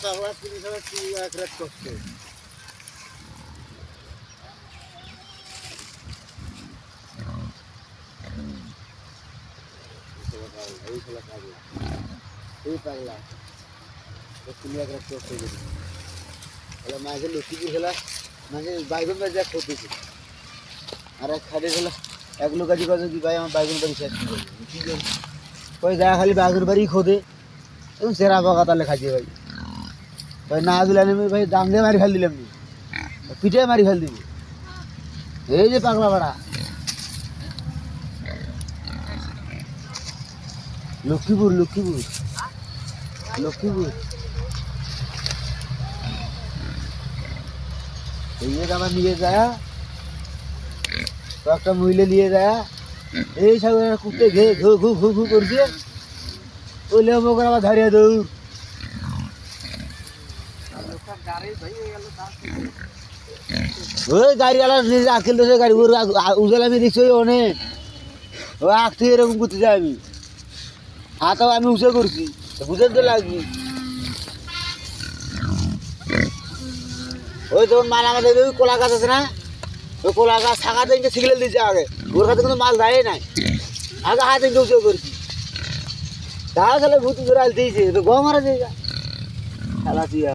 পাগলা তুমি সারা কি এক রাত করছে পাগলা তুমি এক রাত করছে মাঝে লক্ষ্মীপুর খেলা মাঝে বাইগন বাড়ি এক করতেছে আর এক খাটে খেলা এক লোক কাজে কাজে কি ভাই আমার বাইগন বাড়ি শেষ কি করবে ওই যা খালি বাঘের বাড়ি খোদে এবং সেরা বাগা তাহলে খাইছে ভাই ভাই না দিলাম আমি ভাই ডাঙ্গে মারি ফেল দিলাম পিঠে মারি ফেল দিবি এই যে পাগলা ভাড়া লক্ষ্মীপুর এই যে আমার নিয়ে যায় তো একটা মহিলা নিয়ে যায় এই সব কুত্তে ঘে ঘু ঘু ঘু ঘু করছে ওই লেবর আবার ধারিয়ে দৌড় ওই গাড়িওয়ালা আঁকেল দোষে গাড়ি ওর উজাল আমি দেখছি ওই অনেক ওই আখ থেকে এরকম করতে যাই আমি হাতও আমি উঁচে করছি বুঝে তো লাগবি ওই তখন মাল আমাদের ওই কলা গাছ আছে না ওই কলা গাছ থাকা দিনকে শিখলে দিচ্ছে আগে ওর কাছে কিন্তু মাল দেয় নাই আগে হাত দিনকে উঁচে করছি তাহলে ভূত ধরে দিয়েছে তো গম মারা যায় খেলা